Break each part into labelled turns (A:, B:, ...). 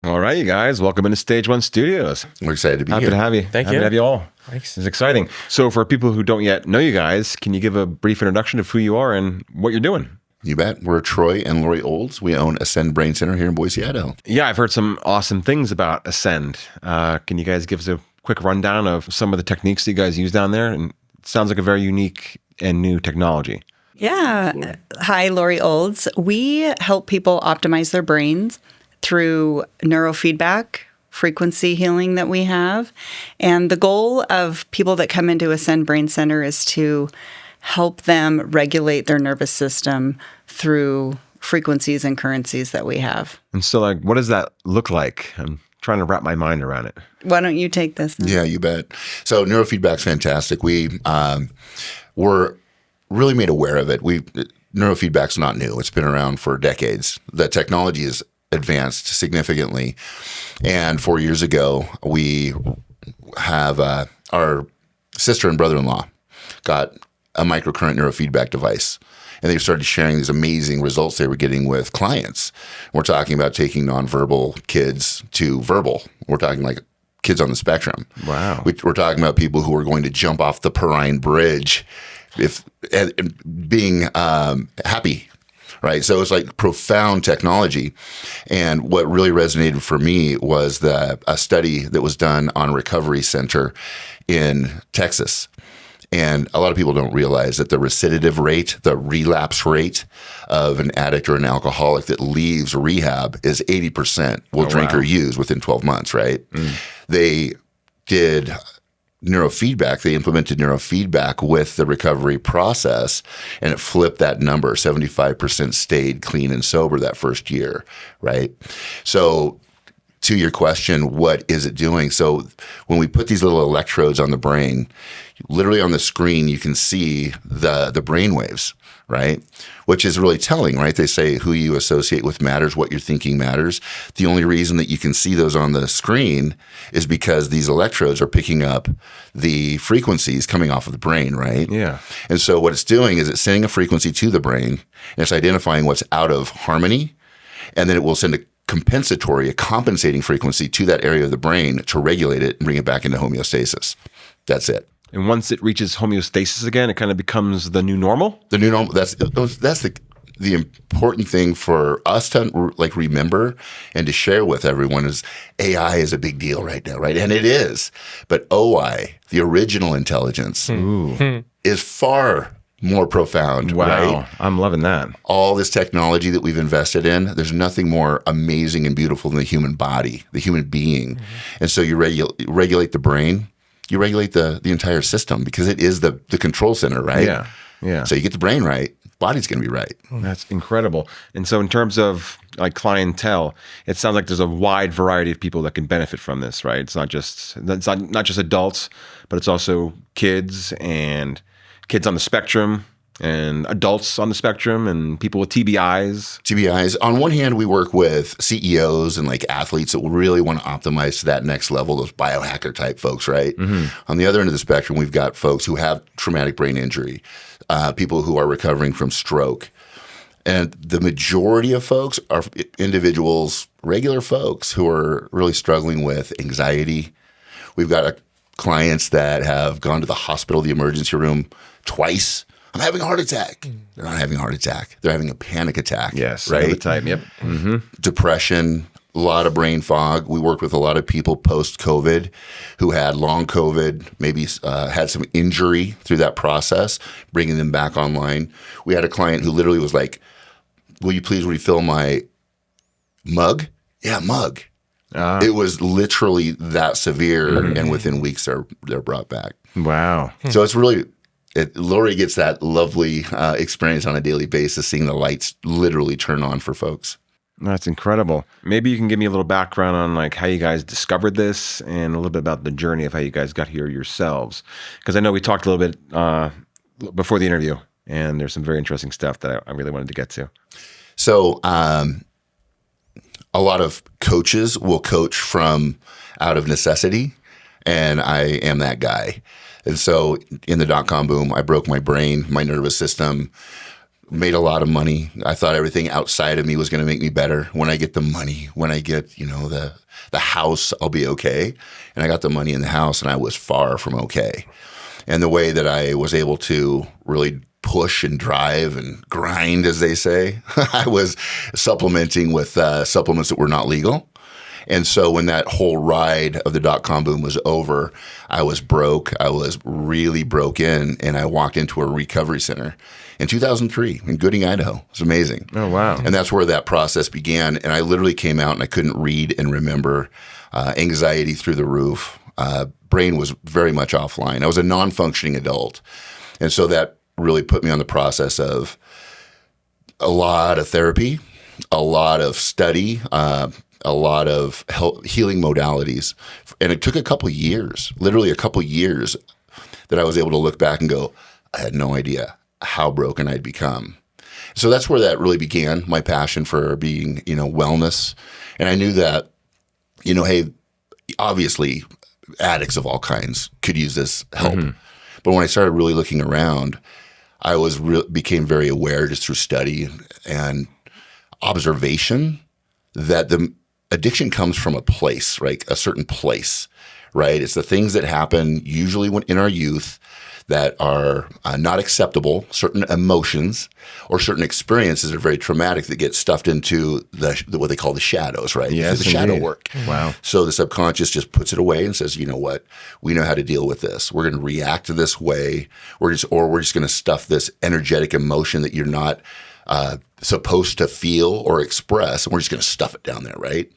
A: All right, you guys, welcome into Stage One Studios.
B: We're excited to be
A: Happy
B: here.
A: to have you.
C: Thank
A: Happy
C: you.
A: to have you all.
C: Thanks.
A: It's exciting. So for people who don't yet know you guys, can you give a brief introduction of who you are and what you're doing?
B: You bet. We're Troy and Lori Olds. We own Ascend Brain Center here in Boise, Idaho.
A: Yeah, I've heard some awesome things about Ascend. Can you guys give us a quick rundown of some of the techniques that you guys use down there? And it sounds like a very unique and new technology.
D: Yeah. Hi, Lori Olds. We help people optimize their brains through neurofeedback, frequency healing that we have. And the goal of people that come into Ascend Brain Center is to help them regulate their nervous system through frequencies and currencies that we have.
A: And so, like, what does that look like? I'm trying to wrap my mind around it.
D: Why don't you take this?
B: Yeah, you bet. So neurofeedback's fantastic. We were really made aware of it. Neurofeedback's not new. It's been around for decades. The technology has advanced significantly. And 4 years ago, we have our sister and brother-in-law got a microcurrent neurofeedback device. And they started sharing these amazing results they were getting with clients. We're talking about taking nonverbal kids to verbal. We're talking like kids on the spectrum.
A: Wow.
B: We're talking about people who are going to jump off the Perrine Bridge and being happy, right? So it's like profound technology. And what really resonated for me was a study that was done on a recovery center in Texas. And a lot of people don't realize that the recidiv rate, the relapse rate of an addict or an alcoholic that leaves rehab is 80% will drink or use within 12 months, right? They did neurofeedback. They implemented neurofeedback with the recovery process, and it flipped that number. 75% stayed clean and sober that first year, right? So to your question, what is it doing? So when we put these little electrodes on the brain, literally on the screen, you can see the brain waves, right? Which is really telling, right? They say who you associate with matters, what you're thinking matters. The only reason that you can see those on the screen is because these electrodes are picking up the frequencies coming off of the brain, right?
A: Yeah.
B: And so what it's doing is it's sending a frequency to the brain, and it's identifying what's out of harmony, and then it will send a compensating frequency to that area of the brain to regulate it and bring it back into homeostasis. That's it.
A: And once it reaches homeostasis again, it kind of becomes the new normal?
B: The new normal, that's the important thing for us to like remember and to share with everyone is AI is a big deal right now, right? And it is. But OI, the original intelligence, is far more profound,
A: Wow.
B: right?
A: I'm loving that.
B: All this technology that we've invested in, there's nothing more amazing and beautiful than the human body, the human being. And so you regulate the brain, you regulate the entire system because it is the control center, right?
A: Yeah. Yeah.
B: So you get the brain right, body's going to be right.
A: That's incredible. And so in terms of like clientele, it sounds like there's a wide variety of people that can benefit from this, right? It's not just adults, but it's also kids and kids on the spectrum and adults on the spectrum and people with TBIs.
B: TBIs. On one hand, we work with CEOs and like athletes that really want to optimize to that next level, those biohacker type folks, right? On the other end of the spectrum, we've got folks who have traumatic brain injury, people who are recovering from stroke. And the majority of folks are individuals, regular folks who are really struggling with anxiety. We've got clients that have gone to the hospital, the emergency room twice. I'm having a heart attack. They're not having a heart attack. They're having a panic attack.
A: Yes.
B: Right?
A: The type. Yep.
B: Depression, a lot of brain fog. We work with a lot of people post-COVID who had long COVID, maybe had some injury through that process, bringing them back online. We had a client who literally was like, will you please refill my mug? Yeah, mug. It was literally that severe, and within weeks they're brought back.
A: Wow.
B: So it's really, Lori gets that lovely experience on a daily basis, seeing the lights literally turn on for folks.
A: That's incredible. Maybe you can give me a little background on like how you guys discovered this and a little bit about the journey of how you guys got here yourselves. Because I know we talked a little bit before the interview, and there's some very interesting stuff that I really wanted to get to.
B: So a lot of coaches will coach from out of necessity, and I am that guy. And so in the dot-com boom, I broke my brain, my nervous system, made a lot of money. I thought everything outside of me was going to make me better. When I get the money, when I get, the house, I'll be okay. And I got the money in the house and I was far from okay. And the way that I was able to really push and drive and grind, as they say, I was supplementing with supplements that were not legal. And so when that whole ride of the dot-com boom was over, I was broke. I was really broken, and I walked into a recovery center in 2003 in Gooding, Idaho. It was amazing.
A: Oh, wow.
B: And that's where that process began. And I literally came out and I couldn't read and remember, anxiety through the roof. Brain was very much offline. I was a non-functioning adult. And so that really put me on the process of a lot of therapy, a lot of study, a lot of healing modalities. And it took a couple years, literally a couple years, that I was able to look back and go, I had no idea how broken I'd become. So that's where that really began, my passion for being, wellness. And I knew that, hey, obviously addicts of all kinds could use this help. Mm-hmm. But when I started really looking around, I became very aware just through study and observation that the addiction comes from a place, right? A certain place, right? It's the things that happen usually when in our youth that are not acceptable, certain emotions or certain experiences are very traumatic that get stuffed into what they call the shadows, right?
A: Yes,
B: the shadow work.
A: Wow.
B: So the subconscious just puts it away and says, you know what? We know how to deal with this. We're going to react this way. We're just going to stuff this energetic emotion that you're not supposed to feel or express, and we're just going to stuff it down there, right?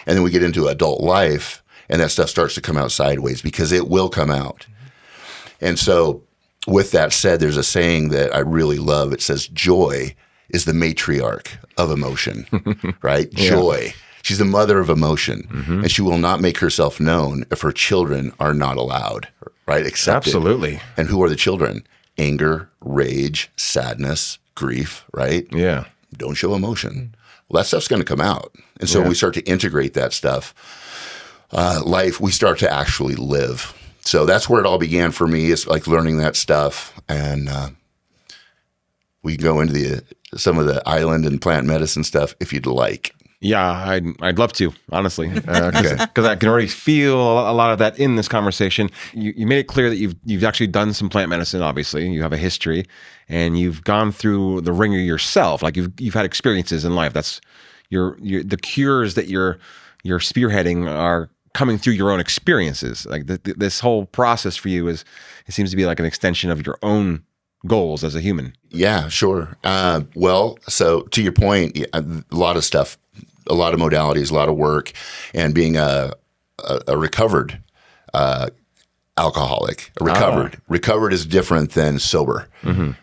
B: And then we get into adult life, and that stuff starts to come out sideways because it will come out. And so with that said, there's a saying that I really love. It says, joy is the matriarch of emotion, right? Yeah. Joy. She's the mother of emotion, and she will not make herself known if her children are not allowed, right? Accepted.
A: Absolutely.
B: And who are the children? Anger, rage, sadness, grief, right?
A: Yeah.
B: Don't show emotion. Well, that stuff's going to come out. And so when we start to integrate that stuff, life, we start to actually live. So that's where it all began for me, is like learning that stuff. And we can go into some of the island and plant medicine stuff if you'd like.
A: Yeah, I'd love to, honestly, because I can already feel a lot of that in this conversation. You made it clear that you've actually done some plant medicine. Obviously, you have a history, and you've gone through the ringer yourself. Like you've had experiences in life. That's the cures that you're spearheading are coming through your own experiences. Like this whole process for you it seems to be like an extension of your own goals as a human.
B: Yeah, sure. Well, so to your point, a lot of stuff. A lot of modalities, a lot of work, and being a recovered alcoholic. Recovered is different than sober,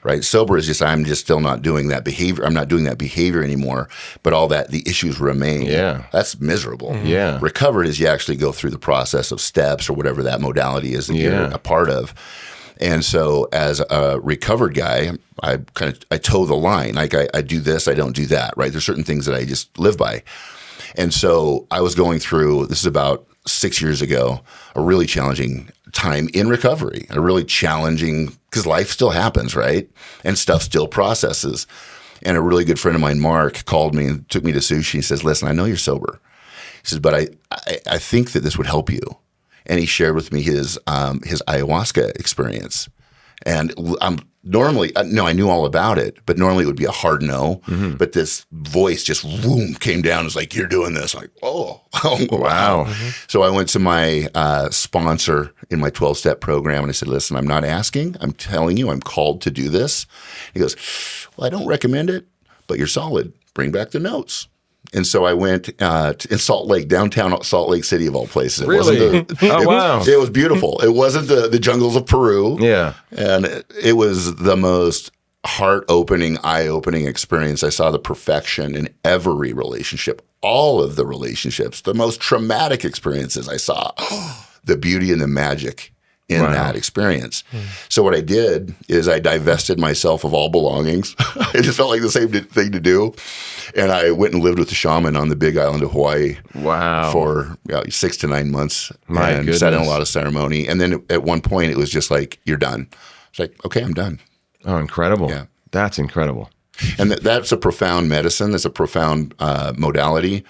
B: right? Sober is just, I'm just still not doing that behavior. I'm not doing that behavior anymore, but all that, the issues remain.
A: Yeah.
B: That's miserable.
A: Yeah.
B: Recovered is you actually go through the process of steps or whatever that modality is that you're a part of. And so as a recovered guy, I toe the line. Like I do this, I don't do that, right? There's certain things that I just live by. And so I was going through, this is about 6 years ago, a really challenging time in recovery, because life still happens, right? And stuff still processes. And a really good friend of mine, Mark, called me and took me to sushi. He says, listen, I know you're sober. He says, but I think that this would help you. And he shared with me his ayahuasca experience. And I knew all about it, but normally it would be a hard no. But this voice just came down. It was like, you're doing this. I'm like, oh wow. So I went to my sponsor in my 12-step program, and I said, listen, I'm not asking. I'm telling you, I'm called to do this. He goes, well, I don't recommend it, but you're solid. Bring back the notes. And so I went in Salt Lake, downtown Salt Lake City of all places. It
A: really? Wow.
B: It was beautiful. It wasn't the jungles of Peru.
A: Yeah.
B: And it was the most heart-opening, eye-opening experience. I saw the perfection in every relationship, all of the relationships, the most traumatic experiences I saw, the beauty and the magic in that experience. So what I did is I divested myself of all belongings. It just felt like the same thing to do. And I went and lived with the shaman on the big island of Hawaii.
A: Wow.
B: For 6 to 9 months.
A: My
B: goodness. Sat in a lot of ceremony. And then at one point it was just like, you're done. It's like, okay, I'm done.
A: Oh, incredible.
B: Yeah.
A: That's incredible.
B: And that's a profound medicine. That's a profound modality.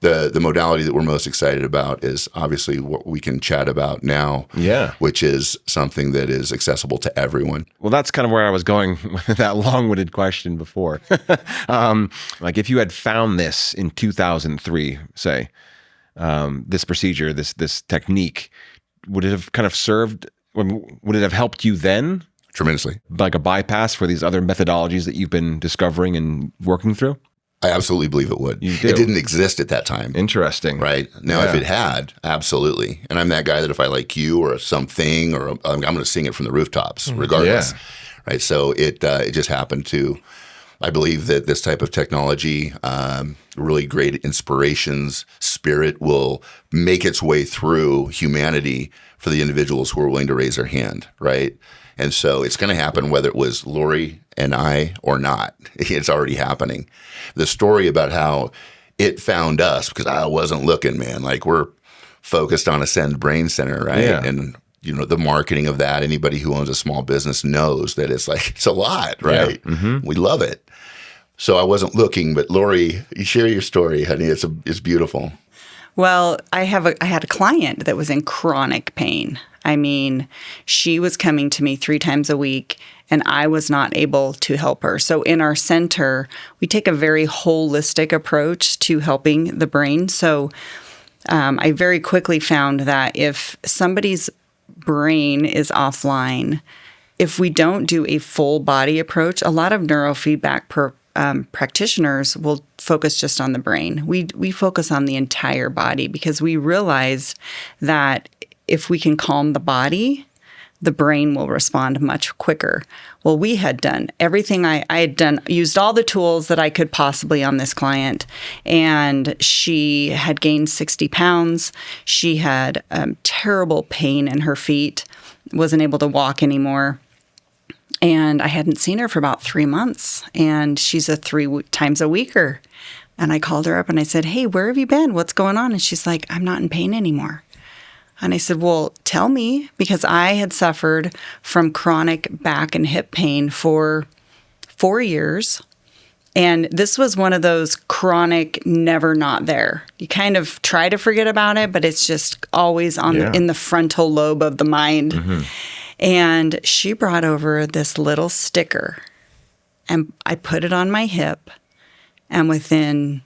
B: The modality that we're most excited about is obviously what we can chat about now, which is something that is accessible to everyone.
A: Well, that's kind of where I was going with that long-winded question before. Like if you had found this in 2003, say, this procedure, this technique, would it have kind of served, would it have helped you then?
B: Tremendously.
A: Like a bypass for these other methodologies that you've been discovering and working through?
B: I absolutely believe it would.
A: You do?
B: It didn't exist at that time.
A: Interesting.
B: Right? Now, if it had, absolutely. And I'm that guy that if I like you or something, or I'm going to sing it from the rooftops, regardless.
A: Yeah.
B: Right? So it just happened to, I believe that this type of technology, really great inspirations, spirit will make its way through humanity for the individuals who are willing to raise their hand, right? And so it's going to happen whether it was Lori and I or not. It's already happening. The story about how it found us, because I wasn't looking, man. Like we're focused on Ascend Brain Center, right?
A: Yeah.
B: And the marketing of that, anybody who owns a small business knows that it's a lot, right?
A: Yeah. Mm-hmm.
B: We love it. So I wasn't looking, but Lori, you share your story, honey. It's beautiful.
D: Well, I had a client that was in chronic pain. I mean, she was coming to me 3 times a week, and I was not able to help her. So in our center, we take a very holistic approach to helping the brain. So I very quickly found that if somebody's brain is offline, if we don't do a full body approach, a lot of neurofeedback practitioners will focus just on the brain. We focus on the entire body because we realize that if we can calm the body, the brain will respond much quicker. Well, we had done everything I had done, used all the tools that I could possibly on this client, and she had gained 60 pounds. She had terrible pain in her feet, wasn't able to walk anymore. And I hadn't seen her for about 3 months, and she's a 3 times a weeker. And I called her up and I said, "Hey, where have you been? What's going on?" And she's like, "I'm not in pain anymore." And I said, "Well, tell me," because I had suffered from chronic back and hip pain for 4 years. And this was one of those chronic, never not there. You kind of try to forget about it, but it's just always in the frontal lobe of the mind. Mm-hmm. And she brought over this little sticker, and I put it on my hip, and within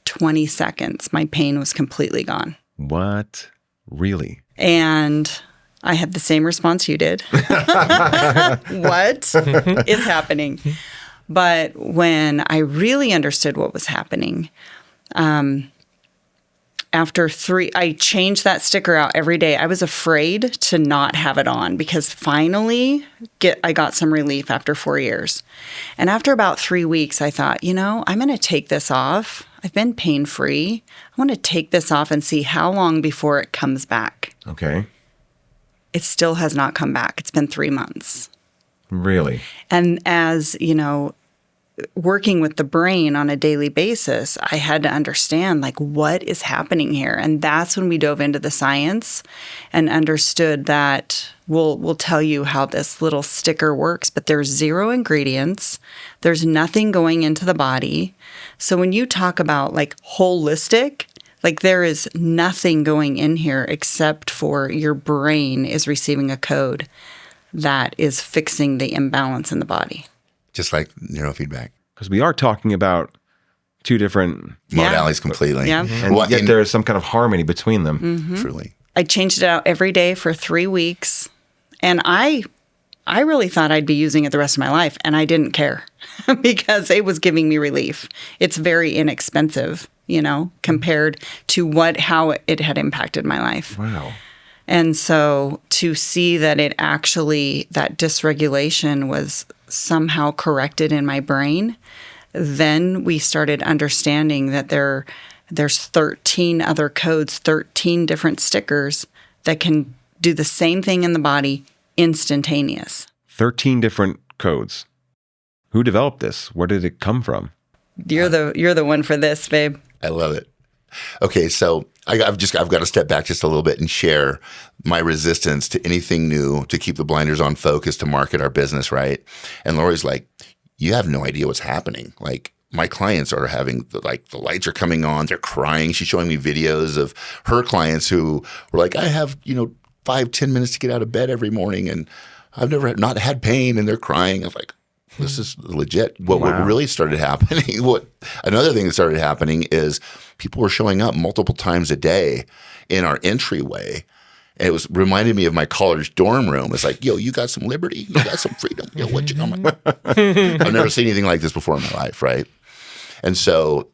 D: 20 seconds, my pain was completely gone.
A: What? Really?
D: And I had the same response you did. What is happening? But when I really understood what was happening, after 3, I changed that sticker out every day. I was afraid to not have it on because finally I got some relief after 4 years. And after about 3 weeks, I thought, I'm going to take this off. I've been pain-free. I want to take this off and see how long before it comes back.
A: Okay.
D: It still has not come back. It's been 3 months.
A: Really?
D: And as, working with the brain on a daily basis, I had to understand what is happening here. And that's when we dove into the science and understood that we'll tell you how this little sticker works, but there's 0 ingredients. There's nothing going into the body. So when you talk about holistic, there is nothing going in here except for your brain is receiving a code that is fixing the imbalance in the body.
B: Just like neurofeedback.
A: Because we are talking about 2 different
B: modalities completely.
D: Yeah.
A: And yet there is some kind of harmony between them.
D: Mm-hmm.
B: Truly.
D: I changed it out every day for 3 weeks. And I really thought I'd be using it the rest of my life. And I didn't care because it was giving me relief. It's very inexpensive, compared to how it had impacted my life.
A: Wow.
D: And so to see that that dysregulation was somehow corrected in my brain, then we started understanding that there's 13 other codes, 13 different stickers that can do the same thing in the body instantaneous.
A: 13 different codes. Who developed this? Where did it come from?
D: You're the one for this, babe.
B: I love it. Okay, so I've got to step back just a little bit and share my resistance to anything new, to keep the blinders on focus, to market our business, right? And Lori's like, you have no idea what's happening. Like my clients are having the lights are coming on, they're crying. She's showing me videos of her clients who were like, I have, 5-10 minutes to get out of bed every morning and I've never not had pain, and they're crying. I was like, this is legit. What really started happening, another thing that started happening is people were showing up multiple times a day in our entryway. And it was reminded me of my college dorm room. It's like, yo, you got some liberty? You got some freedom? Yo, what you I'm like, I've never seen anything like this before in my life, right? And so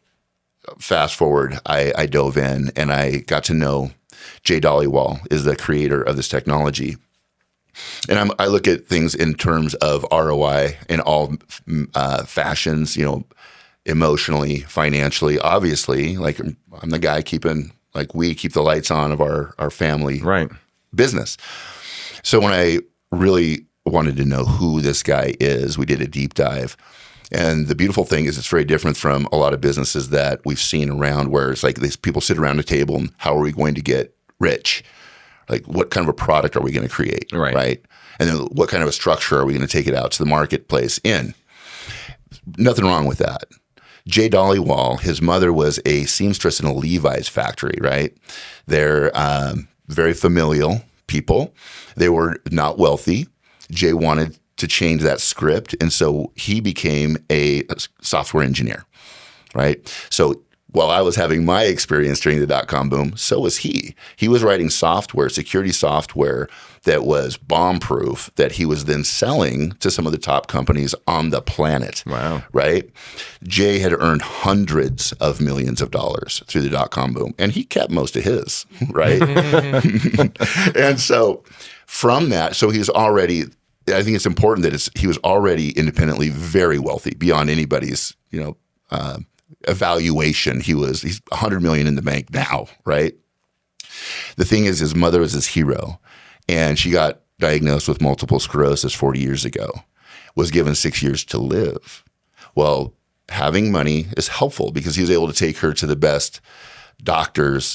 B: fast forward, I dove in and I got to know Jay Dollywall is the creator of this technology. And I look at things in terms of ROI in all fashions, emotionally, financially. Obviously, like I'm the guy we keep the lights on of our family business. So when I really wanted to know who this guy is, we did a deep dive. And the beautiful thing is it's very different from a lot of businesses that we've seen around where it's like these people sit around a table and how are we going to get rich? Like what kind of a product are we going to create, right? And then what kind of a structure are we going to take it out to the marketplace in? Nothing wrong with that. Jay Dollywall, his mother was a seamstress in a Levi's factory, right? They're very familial people. They were not wealthy. Jay wanted to change that script, and so he became a software engineer, right? So while I was having my experience during the dot-com boom, so was he. He was writing software, security software that was bomb-proof that he was then selling to some of the top companies on the planet.
A: Wow.
B: Right? Jay had earned hundreds of millions of dollars through the dot-com boom, and he kept most of his, right? And so from that, so he's already, I think it's important that he was already independently very wealthy beyond anybody's, evaluation. He's $100 million in the bank now, right? The thing is, his mother was his hero, and she got diagnosed with multiple sclerosis 40 years ago, was given 6 years to live. Well, having money is helpful because he was able to take her to the best doctors,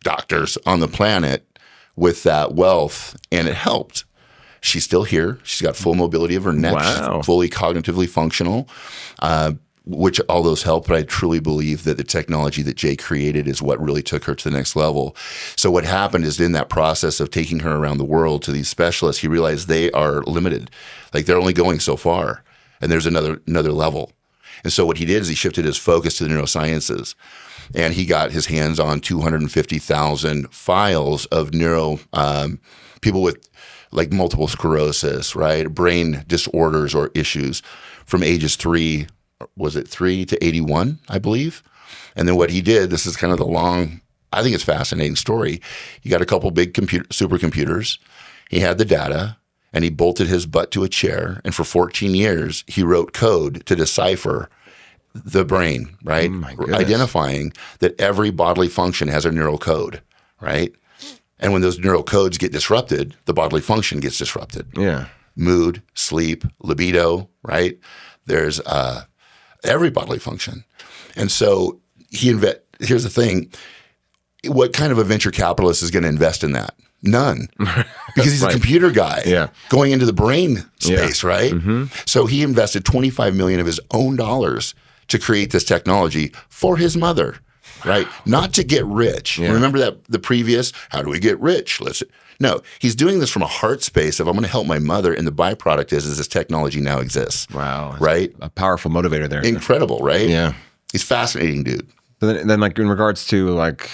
B: doctors on the planet with that wealth, and it helped. She's still here. She's got full mobility of her neck.
A: Wow.
B: She's fully cognitively functional, which all those help. But I truly believe that the technology that Jay created is what really took her to the next level. So what happened is in that process of taking her around the world to these specialists, he realized they are limited. Like they're only going so far, and there's another level. And so what he did is he shifted his focus to the neurosciences, and he got his hands on 250,000 files of people with like multiple sclerosis, right? Brain disorders or issues from ages 3 to 81, I believe. And then what he did, this is kind of I think it's a fascinating story. He got a couple big supercomputers. He had the data and he bolted his butt to a chair. And for 14 years, he wrote code to decipher the brain, right?
A: Oh my goodness.
B: Identifying that every bodily function has a neural code, right? And when those neural codes get disrupted, the bodily function gets disrupted.
A: Yeah.
B: Mood, sleep, libido, right? There's every bodily function. And so here's the thing. What kind of a venture capitalist is going to invest in that? None. Because he's a computer guy going into the brain space, right? Mm-hmm. So he invested $25 million of his own dollars to create this technology for his mother. Right? Not to get rich. Yeah. Remember that the previous, how do we get rich? No, he's doing this from a heart space of I'm going to help my mother, and the byproduct is this technology now exists.
A: Wow.
B: Right?
A: A powerful motivator there.
B: Incredible, right?
A: Yeah.
B: He's a fascinating dude.
A: But then like in regards to like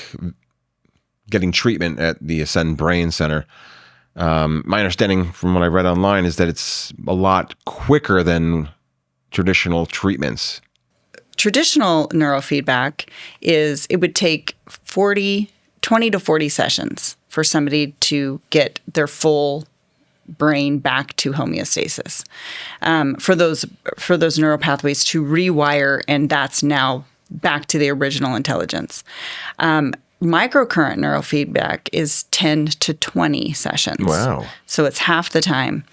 A: getting treatment at the Ascend Brain Center, my understanding from what I read online is that it's a lot quicker than traditional treatments.
D: Traditional neurofeedback it would take 20 to 40 sessions for somebody to get their full brain back to homeostasis, for those neural pathways to rewire, and that's now back to the original intelligence. Microcurrent neurofeedback is 10 to 20 sessions.
A: Wow.
D: So it's half the time.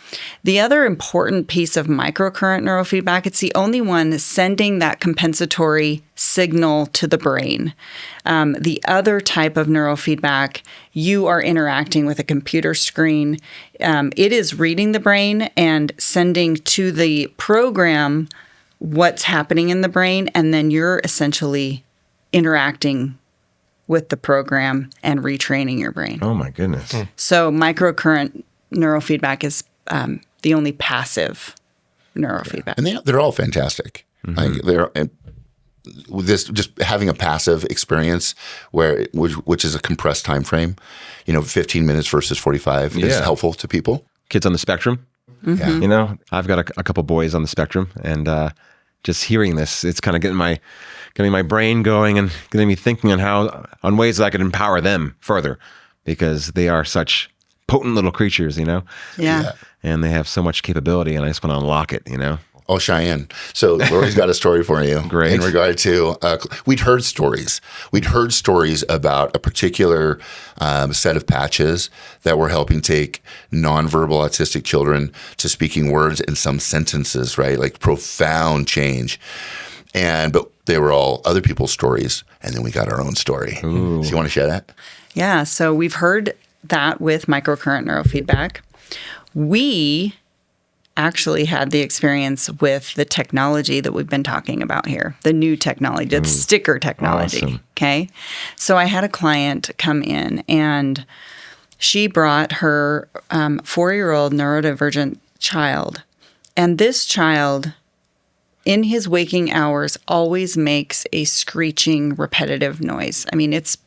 D: The other important piece of microcurrent neurofeedback, it's the only one sending that compensatory signal to the brain. The other type of neurofeedback, you are interacting with a computer screen. It is reading the brain and sending to the program what's happening in the brain, and then you're essentially interacting with the program and retraining your brain.
A: Oh my goodness.
D: So microcurrent neurofeedback is the only passive neurofeedback.
B: And they're all fantastic. Like with this, just having a passive experience which is a compressed time frame, 15 minutes versus 45 is helpful to people.
A: Kids on the spectrum.
B: Yeah.
A: I've got a couple boys on the spectrum, and just hearing this, it's kind of getting my brain going and getting me thinking on ways that I could empower them further, because they are such potent little creatures,
D: Yeah.
A: and they have so much capability, and I just want to unlock it,
B: Oh, Cheyenne. So Lori's got a story for you.
A: Great.
B: In regard to, we'd heard stories. We'd heard stories about a particular set of patches that were helping take nonverbal autistic children to speaking words in some sentences, right? Like profound change. But they were all other people's stories. And then we got our own story.
A: Ooh.
B: So you want to share that?
D: Yeah. So we've heard that with microcurrent neurofeedback. We actually had the experience with the technology that we've been talking about here, the new technology, the sticker technology.
A: Awesome.
D: Okay. So I had a client come in, and she brought her 4-year-old neurodivergent child. And this child, in his waking hours, always makes a screeching, repetitive noise. I mean, it's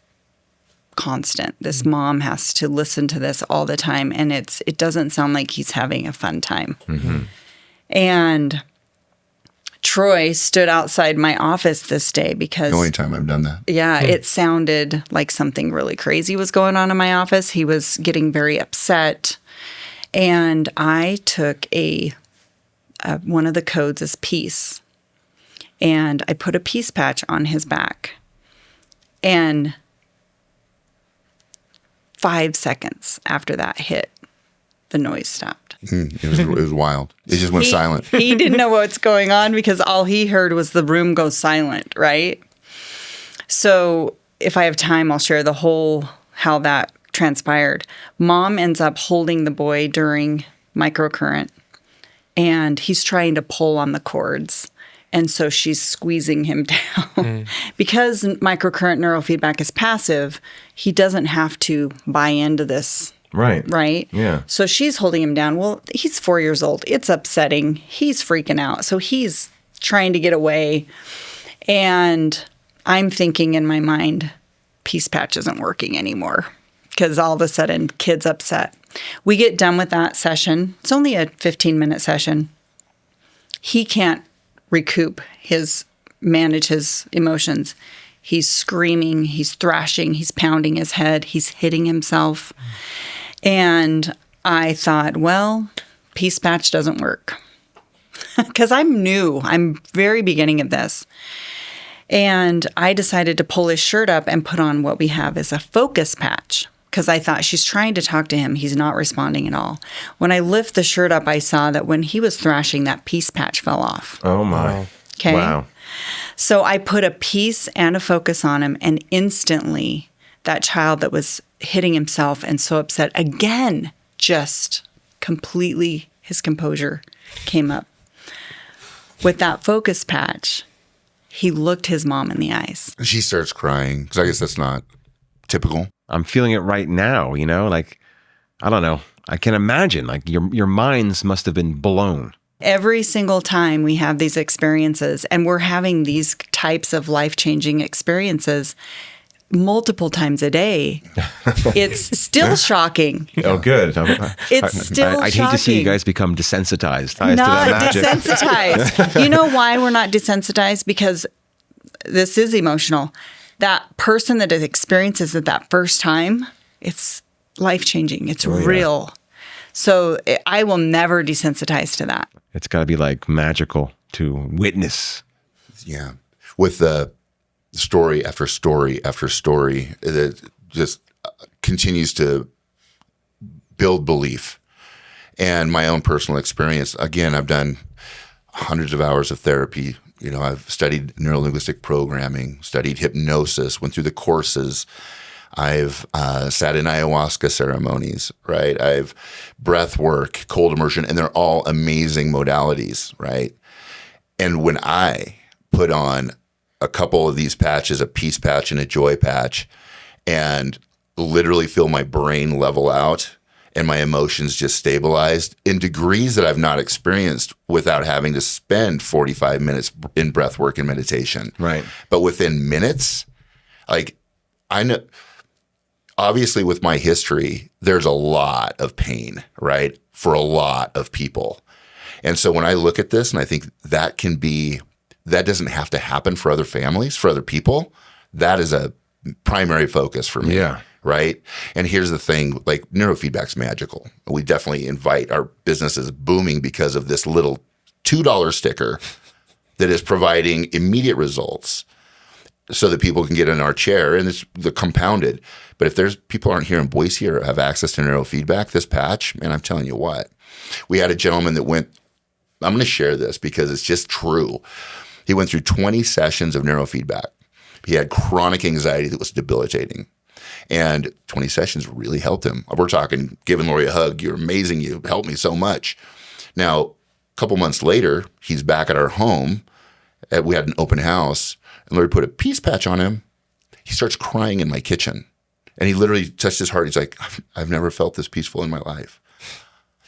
D: constant. This mom has to listen to this all the time, and it doesn't sound like he's having a fun time. And Troy stood outside my office this day because
B: The only time I've done that.
D: yeah, it sounded like something really crazy was going on in my office. He was getting very upset, and I took one of the codes as peace, and I put a peace patch on his back, and 5 seconds after that hit, the noise stopped.
B: It was wild. It just went silent.
D: He didn't know what's going on because all he heard was the room go silent, right? So if I have time, I'll share the whole how that transpired. Mom ends up holding the boy during microcurrent, and he's trying to pull on the cords. And so she's squeezing him down. Because microcurrent neurofeedback is passive, he doesn't have to buy into this. Right?
A: Yeah.
D: So she's holding him down. Well, he's 4 years old. It's upsetting. He's freaking out. So he's trying to get away. And I'm thinking in my mind, peace patch isn't working anymore, because all of a sudden, kid's upset. We get done with that session. It's only a 15-minute session. He can't manage his emotions. He's screaming, he's thrashing, he's pounding his head, he's hitting himself. And I thought, well, peace patch doesn't work. Because I'm new. I'm very beginning of this. And I decided to pull his shirt up and put on what we have as a focus patch, because I thought, she's trying to talk to him. He's not responding at all. When I lift the shirt up, I saw that when he was thrashing, that peace patch fell off.
A: Oh my.
D: Okay.
A: Wow.
D: So I put a peace and a focus on him, and instantly that child that was hitting himself and so upset again, just completely, his composure came up. With that focus patch, he looked his mom in the eyes.
B: She starts crying, because I guess that's not typical.
A: I'm feeling it right now, like, I don't know. I can imagine, like, your minds must have been blown.
D: Every single time we have these experiences, and we're having these types of life-changing experiences multiple times a day, it's still shocking.
A: Oh, good.
D: It's still
A: I'd
D: shocking.
A: hate to see you guys become desensitized.
D: Not desensitized. You know why we're not desensitized? Because this is emotional. That person that experiences it that first time, it's life-changing. It's real. So I will never desensitize to that.
A: It's got to be like magical to witness.
B: Yeah. With the story after story after story that just continues to build belief. And my own personal experience, again, I've done hundreds of hours of therapy. You know, I've studied neurolinguistic programming, studied hypnosis, went through the courses. I've sat in ayahuasca ceremonies, right? I've breath work, cold immersion, and they're all amazing modalities, right? And when I put on a couple of these patches, a peace patch and a joy patch, and literally feel my brain level out and my emotions just stabilized in degrees that I've not experienced without having to spend 45 minutes in breath work and meditation.
A: Right.
B: But within minutes, like I know, obviously with my history, there's a lot of pain, right? For a lot of people. And so when I look at this and I think that doesn't have to happen for other families, for other people, that is a primary focus for me.
A: Yeah.
B: Right. And here's the thing, like neurofeedback's magical. We definitely invite our businesses booming because of this little $2 sticker that is providing immediate results so that people can get in our chair, and it's the compounded. But if there's people aren't here in Boise or have access to neurofeedback, this patch, man, I'm telling you what, we had a gentleman that went, I'm going to share this because it's just true. He went through 20 sessions of neurofeedback. He had chronic anxiety that was debilitating. And 20 sessions really helped him. We're talking giving Lori a hug. You're amazing. You helped me so much. Now, a couple months later, he's back at our home. We had an open house, and Lori put a peace patch on him. He starts crying in my kitchen. And he literally touched his heart. He's like, I've never felt this peaceful in my life.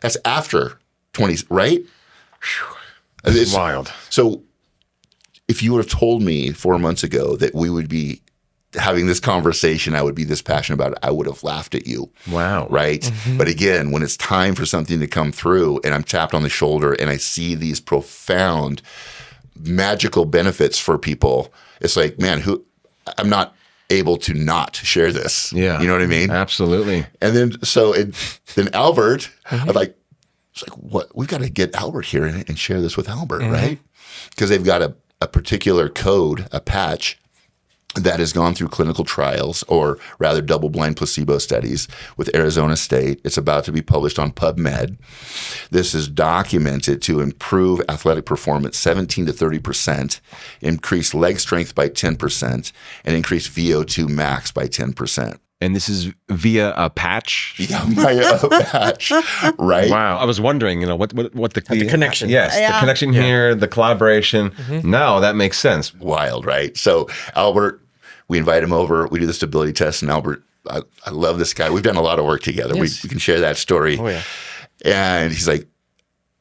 B: That's after 20, right?
A: It's wild.
B: So if you would have told me 4 months ago that we would be having this conversation, I would be this passionate about it, I would have laughed at you.
A: Wow.
B: Right? Mm-hmm. But again, when it's time for something to come through and I'm tapped on the shoulder and I see these profound magical benefits for people, it's like, man, I'm not able to not share this.
A: Yeah.
B: You know what I mean?
A: Absolutely.
B: And then, then Albert, I'm like, it's like, what? We've got to get Albert here and share this with Albert, right? Because they've got a particular code, a patch that has gone through clinical trials, or rather double-blind placebo studies with Arizona State. It's about to be published on PubMed. This is documented to improve athletic performance 17 to 30%, increase leg strength by 10%, and increase VO2 max by 10%.
A: And this is via a patch?
B: Yeah, via a patch, right?
A: Wow. I was wondering, what the
C: connection.
A: Yes, the connection here, the collaboration. Now that makes sense.
B: Wild, right? So Albert, we invite him over. We do the stability test, and Albert, I love this guy. We've done a lot of work together.
C: Yes.
B: We can share that story.
C: Oh, yeah.
B: And he's like,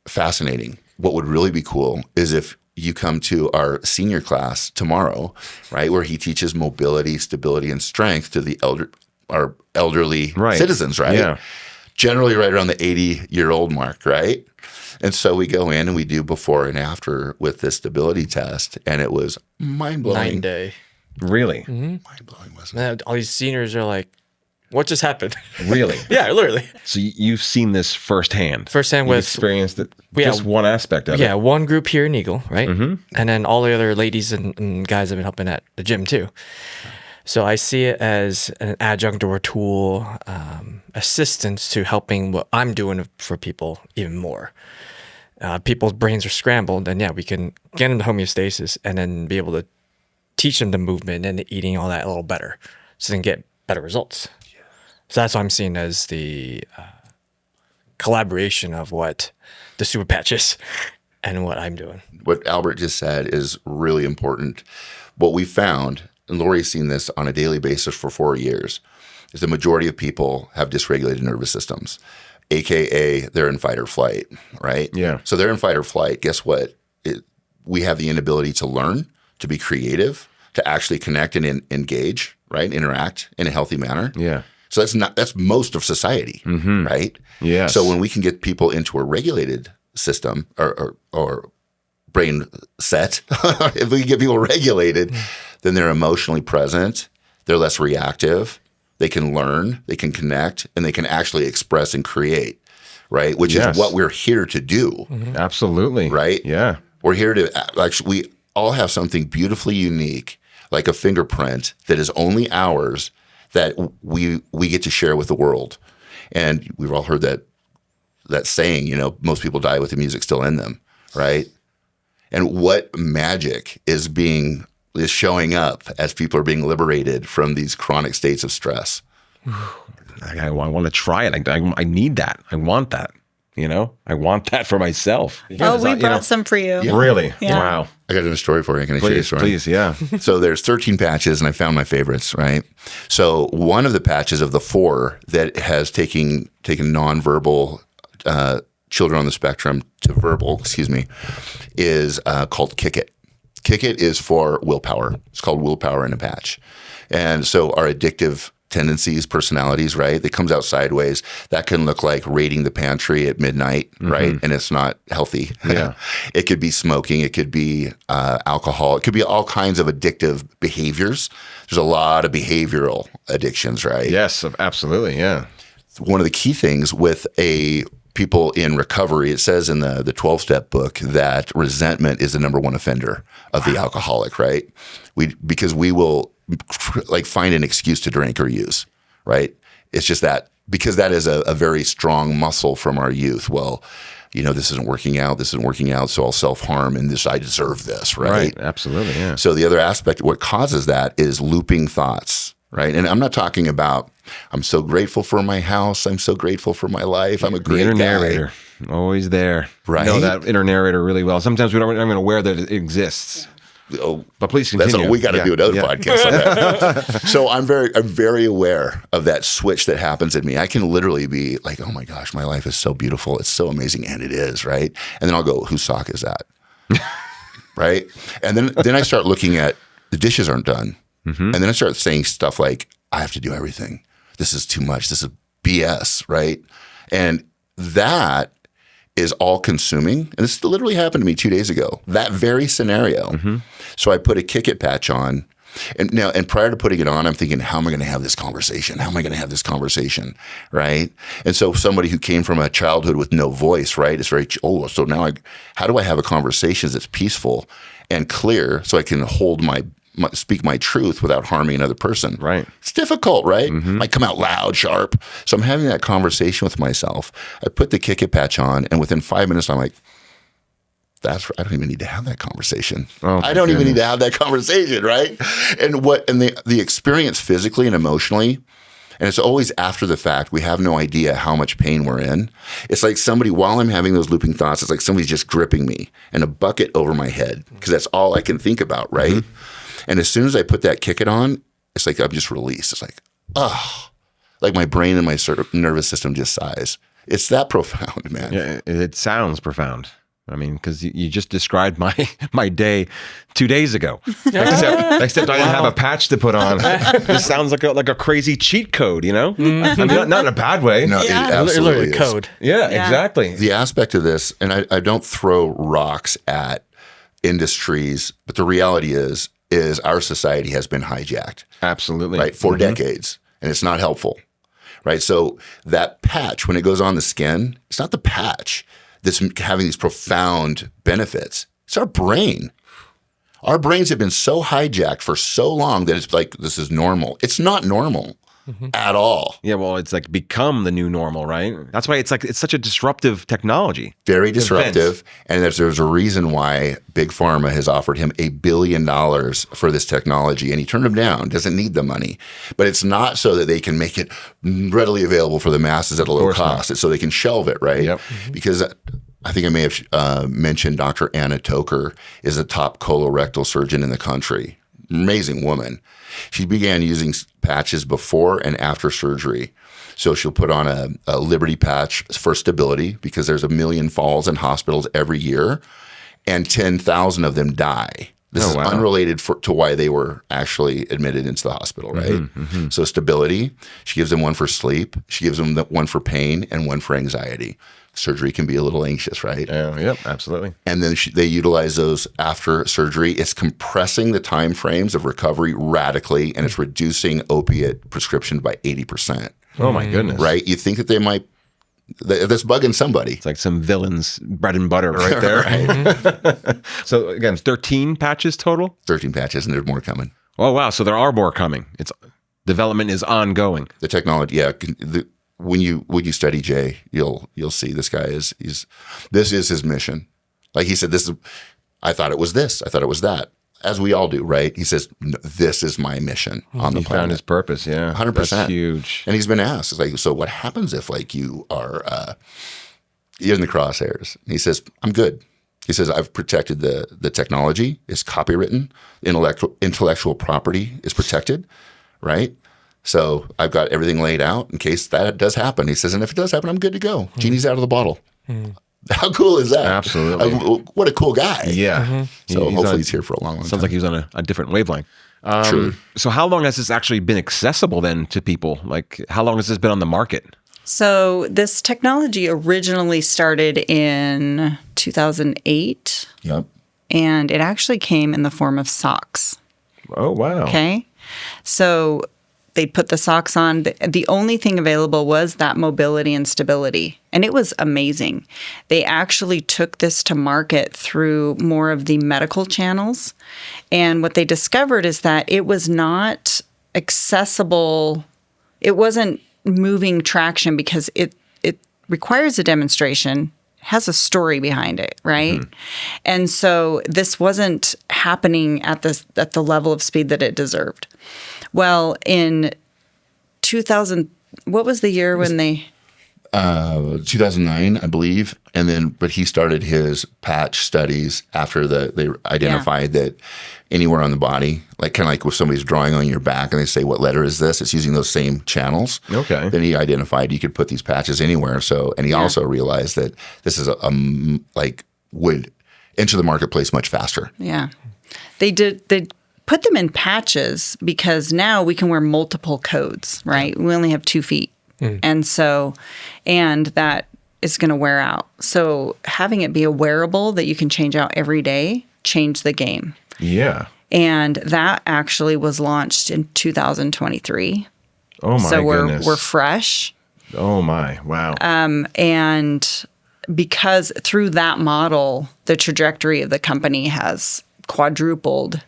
B: fascinating. What would really be cool is if you come to our senior class tomorrow, right, where he teaches mobility, stability, and strength to our elderly citizens, right?
A: Yeah.
B: Generally right around the 80-year-old mark, right? And so we go in and we do before and after with this stability test, and it was mind-blowing.
C: 9 day.
A: Really?
B: Mind-blowing, wasn't it?
C: Man, all these seniors are like, what just happened?
A: Really?
C: Yeah, literally.
A: So you've seen this firsthand.
C: Firsthand
A: You've
C: with
A: experienced it. Just one aspect of it.
C: Yeah, one group here in Eagle, right? And then all the other ladies and guys have been helping at the gym too. So I see it as an adjunct or a tool, assistance to helping what I'm doing for people even more. People's brains are scrambled, and we can get them to homeostasis and then be able to teach them the movement and the eating, all that a little better, so they can get better results. Yeah. So that's what I'm seeing as the collaboration of what the super patch is and what I'm doing.
B: What Albert just said is really important. What we found, and Lori's seen this on a daily basis for 4 years, is the majority of people have dysregulated nervous systems, AKA they're in fight or flight, right?
A: Yeah.
B: So they're in fight or flight. Guess what? We have the inability to learn, to be creative, to actually connect and engage, right? Interact in a healthy manner.
A: Yeah.
B: So that's most of society, right?
A: Yeah.
B: So when we can get people into a regulated system or brain set, if we can get people regulated, then they're emotionally present, they're less reactive, they can learn, they can connect, and they can actually express and create, right? Which is what we're here to do.
A: Absolutely.
B: Right?
A: Yeah.
B: We're here to actually, we all have something beautifully unique, like a fingerprint that is only ours that we get to share with the world. And we've all heard that saying, you know, most people die with the music still in them, right? And what magic is showing up as people are being liberated from these chronic states of stress?
A: I want to try it. I need that. I want that. You know, I want that for myself.
D: Oh, we brought some for you.
B: Yeah.
A: Really?
D: Yeah.
A: Wow.
B: I got a story for you. Can I share a story?
A: Please, yeah.
B: So there's 13 patches, and I found my favorites, right? So one of the patches of the 4 that has taken nonverbal children on the spectrum to verbal, is called Kick It. Kick It is for willpower. It's called willpower in a patch. And so our addictive tendencies, personalities, right? That comes out sideways. That can look like raiding the pantry at midnight, right? And it's not healthy.
A: Yeah.
B: It could be smoking. It could be alcohol. It could be all kinds of addictive behaviors. There's a lot of behavioral addictions, right?
A: Yes, absolutely. Yeah.
B: One of the key things with people in recovery, it says in the 12-step book that resentment is the number one offender of the alcoholic, right? Because we will like find an excuse to drink or use, right? It's just that because that is a very strong muscle from our youth. Well, you know, this isn't working out, so I'll self-harm and I deserve this, right?
A: Right. Absolutely. Yeah.
B: So the other aspect, what causes that is looping thoughts, right? And I'm not talking about, I'm so grateful for my house, I'm so grateful for my life, I'm a great
A: inner
B: guy.
A: narrator, always there.
B: Right.
A: Know that inner narrator really well. Sometimes we don't even aware that it exists.
B: Oh,
A: But please continue.
B: that's all we got to do another podcast on that. So I'm very aware of that switch that happens in me. I can literally be like, oh my gosh, my life is so beautiful. It's so amazing. And it is, right? And then I'll go, whose sock is that? Right? And then I start looking at the dishes aren't done. And then I start saying stuff like, I have to do everything. This is too much. This is BS, right? And that is all consuming. And this literally happened to me 2 days ago, that very scenario. So I put a Kick It patch on. And prior to putting it on, I'm thinking, how am I going to have this conversation? How am I going to have this conversation? Right. And so somebody who came from a childhood with no voice, right, it's very, so now how do I have a conversation that's peaceful and clear so I can hold speak my truth without harming another person?
A: Right.
B: It's difficult, right? I come out loud, sharp. So I'm having that conversation with myself. I put the Kick It patch on, and within 5 minutes, I'm like, I don't even need to have that conversation. I don't even need to have that conversation, right? And the experience physically and emotionally, and it's always after the fact, we have no idea how much pain we're in. It's like somebody, while I'm having those looping thoughts, it's like somebody's just gripping me and a bucket over my head because that's all I can think about, right? And as soon as I put that Kick It on, it's like I'm just released. It's like, like my brain and my sort of nervous system just sighs. It's that profound, man.
A: Yeah, it sounds profound. I mean, because you just described my day 2 days ago. Except I didn't have a patch to put on. This sounds like a crazy cheat code, you know? I mean, not in a bad way.
B: No, it absolutely is.
C: Code.
A: Yeah, exactly.
B: The aspect of this, and I don't throw rocks at industries, but the reality is our society has been hijacked.
A: Absolutely.
B: Right, for decades, and it's not helpful. Right, so that patch, when it goes on the skin, it's not the patch that's having these profound benefits. It's our brain. Our brains have been so hijacked for so long that it's like, this is normal. It's not normal at all.
A: Yeah, well, it's like become the new normal, right? That's why it's such a disruptive technology.
B: Very disruptive. And there's a reason why Big Pharma has offered him $1 billion for this technology, and he turned him down, doesn't need the money. But it's not so that they can make it readily available for the masses at a low cost. It's so they can shelve it, right?
A: Yep.
B: Because I think I may have mentioned Dr. Anna Toker is a top colorectal surgeon in the country. Amazing woman. She began using patches before and after surgery. So she'll put on a Liberty patch for stability because there's 1 million falls in hospitals every year and 10,000 of them die. This is unrelated to why they were actually admitted into the hospital, right? So stability, she gives them one for sleep, she gives them one for pain and one for anxiety. Surgery can be a little anxious, right?
A: Yep, absolutely.
B: And then they utilize those after surgery. It's compressing the time frames of recovery radically, and it's reducing opiate prescription by 80%.
A: Oh my goodness.
B: Right? You think that that's bugging somebody.
A: It's like some villain's bread and butter right there. So again, 13 patches total?
B: 13 patches, and there's more coming.
A: Oh, wow. So there are more coming. Development is ongoing.
B: The technology, yeah. When you study Jay, you'll see this guy this is his mission. Like he said, I thought it was this. I thought it was that. As we all do, right? He says, no, this is my mission on the
A: He
B: planet.
A: found his purpose, yeah.
B: 100%.
A: That's huge.
B: And he's been asked, it's like, so what happens if like you are you're in the crosshairs? And he says, I'm good. He says, I've protected the technology, it's copywritten, intellectual property is protected, right? So I've got everything laid out in case that does happen. He says, and if it does happen, I'm good to go. Genie's out of the bottle. How cool is that?
A: Absolutely.
B: What a cool guy.
A: Yeah.
B: So hopefully he's here for a long time.
A: Sounds like he was on a different wavelength.
B: True.
A: So how long has this actually been accessible then to people? Like how long has this been on the market?
D: So this technology originally started in 2008,
B: Yep.
D: and it actually came in the form of socks.
A: Oh, wow.
D: Okay. So they put the socks on. The only thing available was that mobility and stability. And it was amazing. They actually took this to market through more of the medical channels. And what they discovered is that it was not accessible. It wasn't moving traction because it requires a demonstration, has a story behind it, right? And so this wasn't happening at the level of speed that it deserved. Well, in 2000, what was the year when they?
B: 2009, I believe, but he started his patch studies after they identified that anywhere on the body, like kind of like if somebody's drawing on your back and they say, "What letter is this?" It's using those same channels.
A: Okay.
B: Then he identified you could put these patches anywhere. So, and he also realized that this is would enter the marketplace much faster.
D: Yeah, they put them in patches because now we can wear multiple codes, right? We only have 2 feet. And that is going to wear out. So having it be a wearable that you can change out every day changed the game.
A: Yeah.
D: And that actually was launched in 2023.
A: Oh, my goodness.
D: So we're fresh.
A: Oh, my. Wow.
D: And because through that model, the trajectory of the company has quadrupled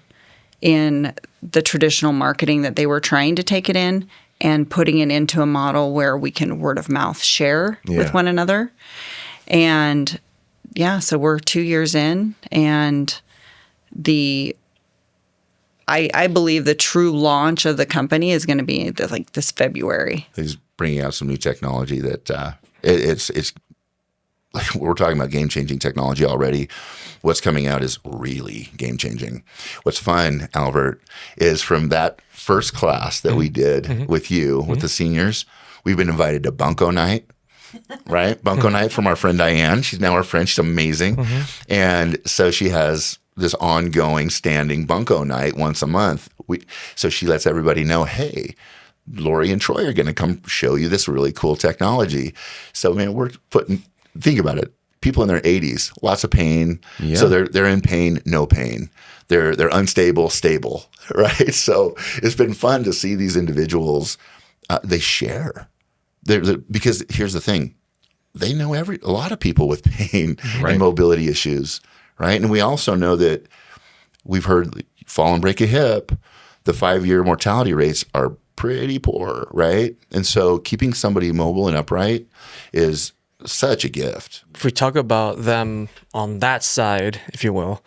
D: in the traditional marketing that they were trying to take it in, and putting it into a model where we can word of mouth share with one another. And so we're 2 years in, and I believe the true launch of the company is going to be this February.
B: He's bringing out some new technology that it's like we're talking about game-changing technology already. What's coming out is really game-changing. What's fun, Albert, is from that first class that we did with you, with the seniors, we've been invited to Bunko Night, right? Bunko Night from our friend Diane. She's now our friend. She's amazing. And so she has this ongoing standing Bunko Night once a month. So she lets everybody know, hey, Lori and Troy are going to come show you this really cool technology. So, man, think about it. People in their 80s, lots of pain. Yeah. So they're in pain, no pain. They're unstable, stable, right? So it's been fun to see these individuals. They share. Because here's the thing. They know a lot of people with pain and mobility issues, right? And we also know that we've heard fall and break a hip, the 5-year mortality rates are pretty poor, right? And so keeping somebody mobile and upright is such a gift.
C: If we talk about them on that side, if you will,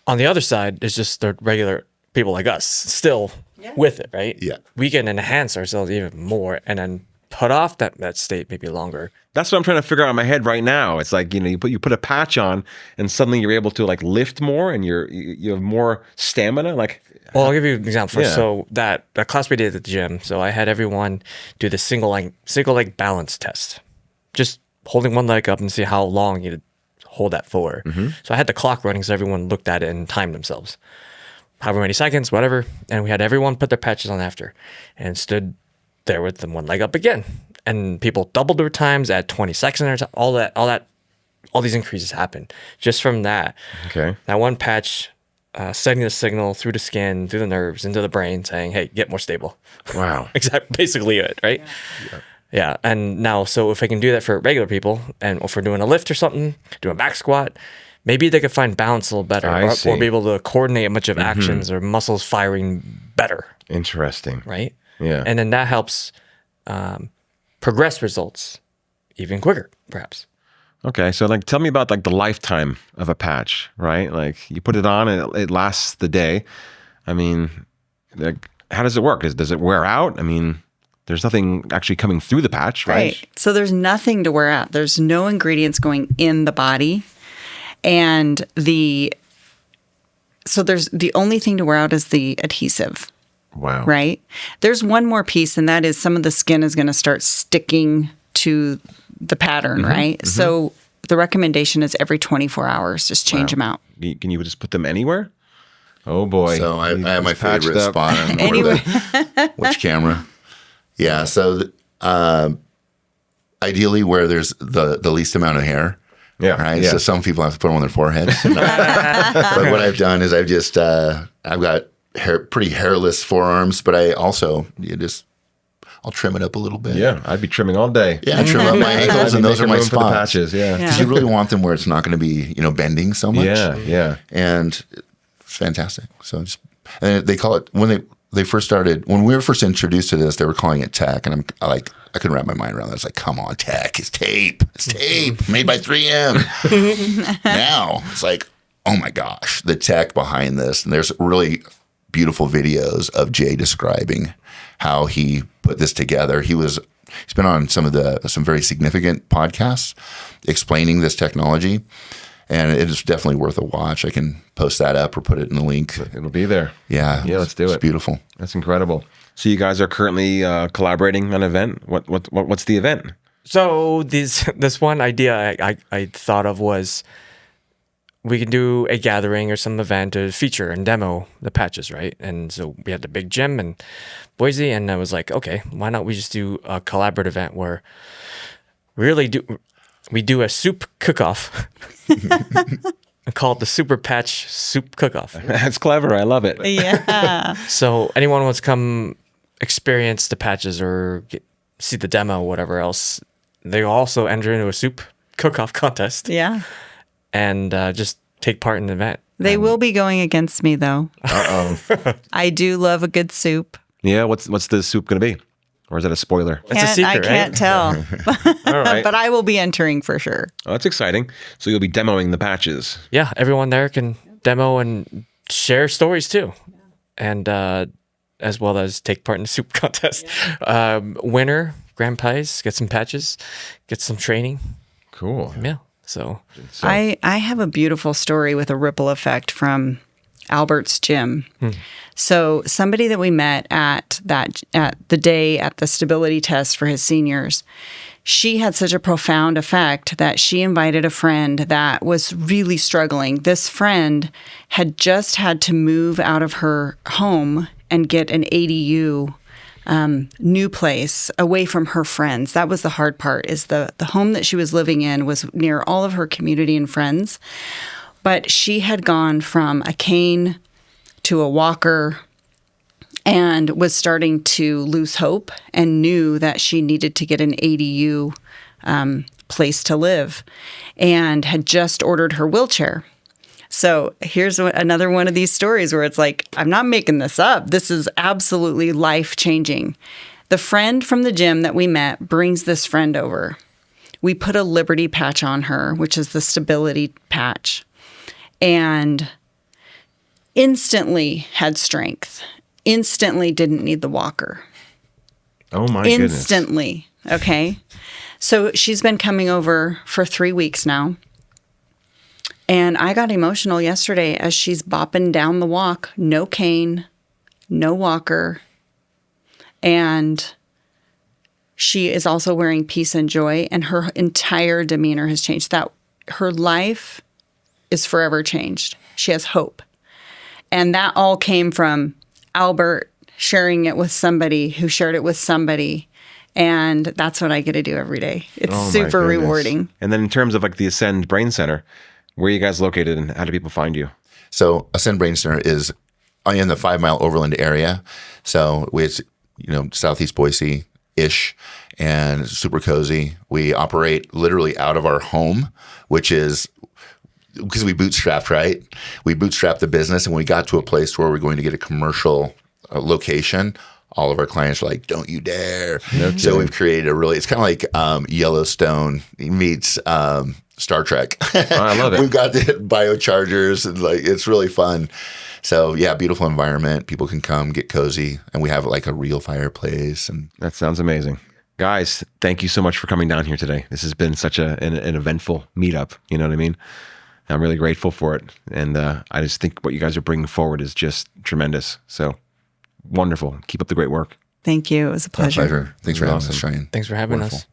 C: on the other side is just the regular people like us still with it, right?
B: Yeah.
C: We can enhance ourselves even more and then put off that state maybe longer.
A: That's what I'm trying to figure out in my head right now. It's like, you put a patch on and suddenly you're able to like lift more and you have more stamina. Like,
C: well, I'll give you an example.
A: Yeah.
C: So that class we did at the gym, so I had everyone do the single leg balance test. Just holding one leg up and see how long you hold that for. So I had the clock running so everyone looked at it and timed themselves. However many seconds, whatever. And we had everyone put their patches on after and stood there with them one leg up again. And people doubled their times at 20 seconds. All these increases happened just from that. Okay. That one patch sending the signal through the skin, through the nerves, into the brain saying, hey, get more stable.
A: Wow.
C: Exactly. Basically it, right? Yeah. And now, so if I can do that for regular people, and if we're doing a lift or something, doing a back squat, maybe they could find balance a little better,
A: I see.
C: or be able to coordinate a bunch of actions or muscles firing better,
A: Interesting.
C: right?
A: Yeah.
C: And then that helps progress results even quicker, perhaps.
A: Okay, so like, tell me about like the lifetime of a patch, right? Like, you put it on and it lasts the day. I mean, like, how does it work? Does it wear out? I mean, there's nothing actually coming through the patch, right?
D: So there's nothing to wear out. There's no ingredients going in the body. And there's the only thing to wear out is the adhesive,
A: Wow.
D: right? There's one more piece, and that is some of the skin is going to start sticking to the pattern, right? So the recommendation is every 24 hours, just change them out.
A: Can you just put them anywhere? Oh boy.
B: So I have my
A: Patched
B: favorite
A: up.
B: spot on which camera. Yeah. So ideally where there's the least amount of hair.
A: Yeah.
B: Right.
A: Yeah.
B: So some people have to put them on their forehead. But what I've done is I've got pretty hairless forearms, but I also I'll trim it up a little bit.
A: Yeah, I'd be trimming all day.
B: Yeah, I trim up my ankles, and those are my
A: room for the
B: spots.
A: patches. Yeah.
B: Because you really want them where it's not going to be, bending so much.
A: Yeah.
B: And it's fantastic. So and they call it when they first started, when we were first introduced to this, they were calling it tech, and I couldn't wrap my mind around that. It's like, come on, tech, it's tape, made by 3M. Now it's like, oh my gosh, the tech behind this, and there's really beautiful videos of Jay describing how he put this together. He's been on some very significant podcasts explaining this technology. And it is definitely worth a watch. I can post that up or put it in the link.
A: It'll be there.
B: Yeah.
A: Let's do it.
B: It's beautiful.
A: That's incredible. So you guys are currently collaborating on an event. What's the event?
C: So this one idea I thought of was we can do a gathering or some event to feature and demo the patches, right? And so we had the big gym in Boise, and I was like, okay, why not we just do a collaborative event where we do a soup cook-off. I call it the Super Patch Soup Cook-Off.
A: That's clever. I love it.
D: Yeah.
C: So anyone wants to come experience the patches or see the demo, whatever else, they also enter into a soup cook-off contest.
D: Yeah.
C: And just take part in the event.
D: They will be going against me, though.
A: Uh-oh.
D: I do love a good soup.
A: Yeah, what's the soup going to be? Or is that a spoiler?
C: It's a secret,
D: I can't tell.
A: All right.
D: But I will be entering for sure.
A: Oh, that's exciting. So you'll be demoing the patches.
C: Yeah, everyone there can demo and share stories too. And as well as take part in the soup contest. Winner, grand prize, get some patches, get some training.
A: Cool.
C: Yeah. So
D: I have a beautiful story with a ripple effect from Albert's gym. So somebody that we met at the day at the stability test for his seniors, she had such a profound effect that she invited a friend that was really struggling. This friend had just had to move out of her home and get an ADU new place away from her friends. That was the hard part, is the home that she was living in was near all of her community and friends. But she had gone from a cane to a walker and was starting to lose hope and knew that she needed to get an ADU place to live and had just ordered her wheelchair. So here's another one of these stories where it's like, I'm not making this up. This is absolutely life-changing. The friend from the gym that we met brings this friend over. We put a Liberty patch on her, which is the stability patch, and instantly had strength. Instantly didn't need the walker.
A: Oh my goodness.
D: Instantly. Okay. So she's been coming over for 3 weeks now. And I got emotional yesterday as she's bopping down the walk. No cane, no walker. And she is also wearing peace and joy. And her entire demeanor has changed. That her life is forever changed. She has hope. And that all came from Albert sharing it with somebody who shared it with somebody. And that's what I get to do every day. It's
A: Oh my
D: super
A: goodness.
D: rewarding.
A: And then in terms of like the Ascend Brain Center, where are you guys located and how do people find you?
B: So Ascend Brain Center is in the 5 Mile Overland area. So it's, Southeast Boise-ish and super cozy. We operate literally out of our home, which is because we bootstrapped, right? We bootstrapped the business, and we got to a place where we're going to get a commercial location. All of our clients are like, "Don't you dare!" So we've created it's kind of like Yellowstone meets Star Trek.
A: I love it.
B: We've got the biochargers, and it's really fun. So yeah, beautiful environment. People can come get cozy, and we have like a real fireplace. And
A: that sounds amazing. Guys, thank you so much for coming down here today. This has been such an eventful meetup. You know what I mean? I'm really grateful for it. And I just think what you guys are bringing forward is just tremendous. So wonderful. Keep up the great work.
D: Thank you. It was a pleasure.
B: Thanks for having us, Cheyenne.
C: Thanks for having us.